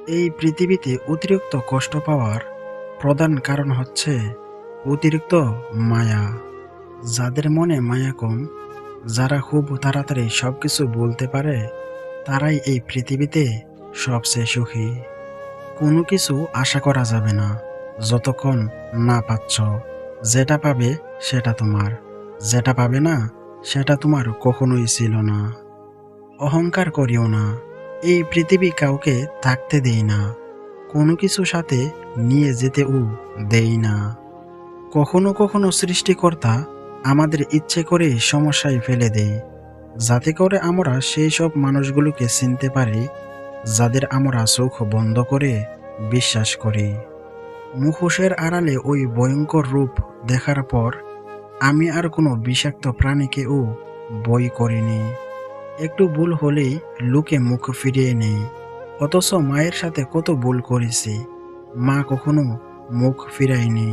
এই পৃথিবীতে অতিরিক্ত কষ্ট পাওয়ার প্রধান কারণ হচ্ছে অতিরিক্ত মায়া। যাদের মনে মায়া কম, যারা খুব তাড়াতাড়ি সবকিছু বলতে পারে, তারাই এই পৃথিবীতে সবচেয়ে সুখী। কোনো কিছু আশা করা যাবে না যতক্ষণ না পাচ্ছ। যেটা পাবে সেটা তোমার, যেটা পাবে না সেটা তোমার কখনোই ছিল না। অহংকার করিও না, এই পৃথিবী কাউকে থাকতে দেই না, কোনো কিছু সাথে নিয়ে যেতেও দেই না। কখনো কখনো সৃষ্টিকর্তা আমাদের ইচ্ছে করে সমস্যায় ফেলে দেয়, যাতে করে আমরা সেই সব মানুষগুলোকে চিনতে পারি যাদের আমরা চোখ বন্ধ করে বিশ্বাস করি। মুখোশের আড়ালে ওই ভয়ঙ্কর রূপ দেখার পর আমি আর কোনো বিষাক্ত প্রাণীকেও ভয় করিনি। একটু ভুল হলেই লুকে মুখ ফিরিয়ে নেই। অথচ মায়ের সাথে কত ভুল করেছি, মা কখনো মুখ ফিরায়নি।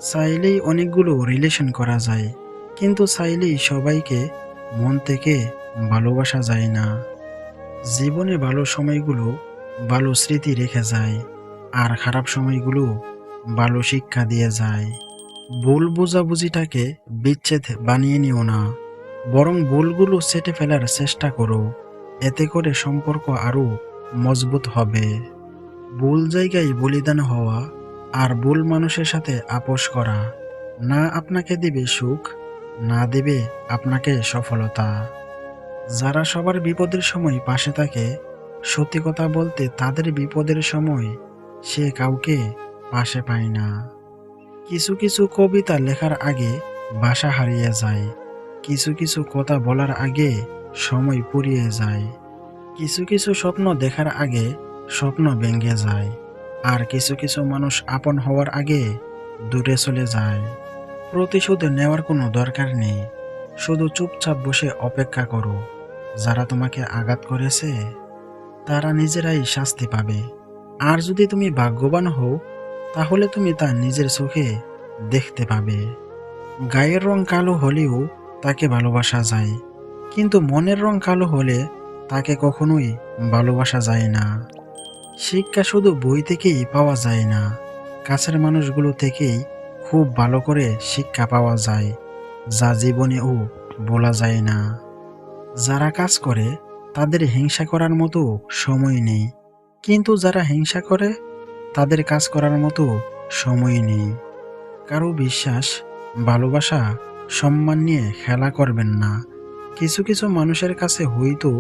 চাইলেই অনেকগুলো রিলেশন করা যায়, কিন্তু চাইলেই সবাইকে মন থেকে ভালোবাসা যায় না। জীবনে ভালো সময়গুলো ভালো স্মৃতি রেখে যায়, আর খারাপ সময়গুলো ভালো শিক্ষা দিয়ে যায়। ভুল বোঝাবুঝিটাকে বিচ্ছেদ বানিয়ে নিও না, বরং ভুলগুলো সেটে ফেলার চেষ্টা করো। এতে করে সম্পর্ক আরও মজবুত হবে। ভুল জায়গায় বলিদান হওয়া আর ভুল মানুষের সাথে আপোষ করা না আপনাকে দিবে সুখ, না দেবে আপনাকে সফলতা। যারা সবার বিপদের সময় পাশে থাকে, সত্যি কথা বলতে তাদের বিপদের সময় সে কাউকে পাশে পায় না। কিছু কিছু কবিতা লেখার আগে ভাষা হারিয়ে যায়, কিছু কিছু কথা বলার আগে সময় ফুরিয়ে যায়, কিছু কিছু স্বপ্ন দেখার আগে স্বপ্ন ভেঙে যায়, আর কিছু কিছু মানুষ আপন হওয়ার আগে দূরে চলে যায়। প্রতিশোধ নেওয়ার কোনো দরকার নেই, শুধু চুপচাপ বসে অপেক্ষা করো। যারা তোমাকে আঘাত করেছে তারা নিজেরাই শাস্তি পাবে। আর যদি তুমি ভাগ্যবান হও, তাহলে তুমি তা নিজের চোখে দেখতে পাবে। গায়ের রং কালো হলেও তাকে ভালোবাসা যায়, কিন্তু মনের রং কালো হলে তাকে কখনোই ভালোবাসা যায় না। শিক্ষা শুধু বই থেকেই পাওয়া যায় না, কাছের মানুষগুলো থেকেই খুব ভালো করে শিক্ষা পাওয়া যায়, যা জীবনেও বলা যায় না। যারা কাজ করে তাদের হিংসা করার মতো সময় নেই, কিন্তু যারা হিংসা করে তাদের কাজ করার মতো সময় নেই। কারো বিশ্বাস, ভালোবাসা, সম্মান নিয়ে খেলা করবেন না। কিছু কিছু মানুষের কাছে হয়তো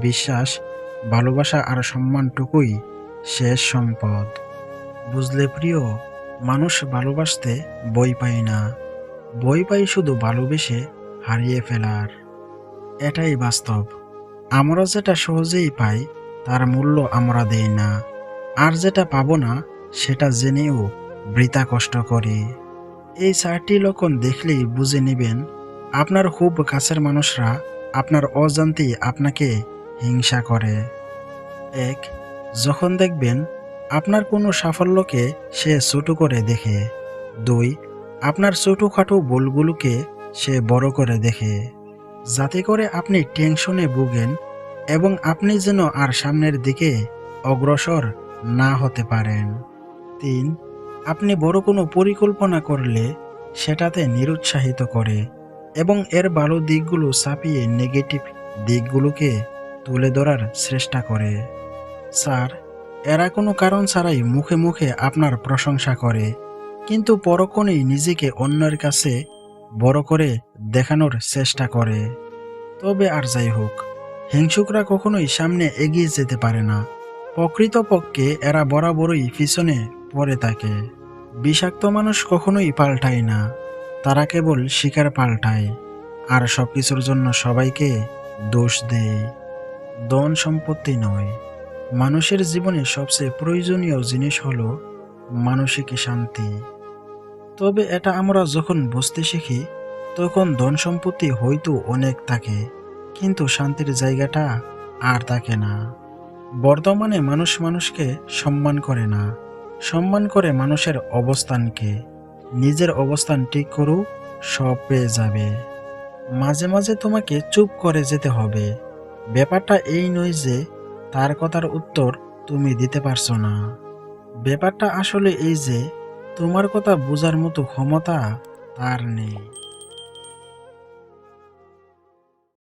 বিশ্বাস, ভালোবাসা আর সম্মানটুকুই শেষ সম্পদ। বুঝলে প্রিয়, মানুষ ভালোবাসতে বই পায় না, বই পাই শুধু ভালোবেসে হারিয়ে ফেলার। এটাই বাস্তব। আমরা যেটা সহজেই পাই তার মূল্য আমরা দেই না, আর যেটা পাবো না সেটা জেনেও বৃথা কষ্ট করি। এই 4টি লক্ষণ দেখলেই বুঝে নেবেন আপনার খুব কাছের মানুষরা আপনার অজান্তেই আপনাকে হিংসা করে। 1. যখন দেখবেন আপনার কোনো সাফল্যকে সে ছোট করে দেখে। 2. আপনার ছোটখাটো ভুলগুলোকে সে বড় করে দেখে, যাতে করে আপনি টেনশনে ভোগেন এবং আপনি যেন আর সামনের দিকে অগ্রসর না হতে পারেন। 3. আপনি বড় কোনো পরিকল্পনা করলে সেটাতে নিরুৎসাহিত করে এবং এর ভালো দিকগুলো ছাপিয়ে নেগেটিভ দিকগুলোকে তুলে ধরার চেষ্টা করে। 4. এরা কোনো কারণ ছাড়াই মুখে মুখে আপনার প্রশংসা করে, কিন্তু পরক্ষণেই নিজেকে অন্যের কাছে বড় করে দেখানোর চেষ্টা করে। তবে আর যাই হোক, হিংসুকরা কখনোই সামনে এগিয়ে যেতে পারে না, প্রকৃতপক্ষে এরা বরাবরই পিছনে পড়ে থাকে। বিষাক্ত মানুষ কখনোই পাল্টায় না, তারা কেবল শিকার পাল্টায়, আর সবকিছুর জন্য সবাইকে দোষ দেয়। ধন সম্পত্তি নয়, মানুষের জীবনে সবচেয়ে প্রয়োজনীয় জিনিস হলো মানসিক শান্তি। তবে এটা আমরা যখন বুঝতে শিখি, তখন ধন সম্পত্তি হয়তো অনেক থাকে, কিন্তু শান্তির জায়গাটা আর থাকে না। বর্তমানে মানুষ মানুষকে সম্মান করে না, সম্মান করে মানুষের অবস্থানকে। নিজের অবস্থান ঠিক করো, সব পেয়ে যাবে। মাঝে মাঝে তোমাকে চুপ করে যেতে হবে। ব্যাপারটা এই নয় যে তার কথার উত্তর তুমি দিতে পারছো না। ব্যাপারটা আসলে এই যে তোমার কথা বোঝার মতো ক্ষমতা তার নেই।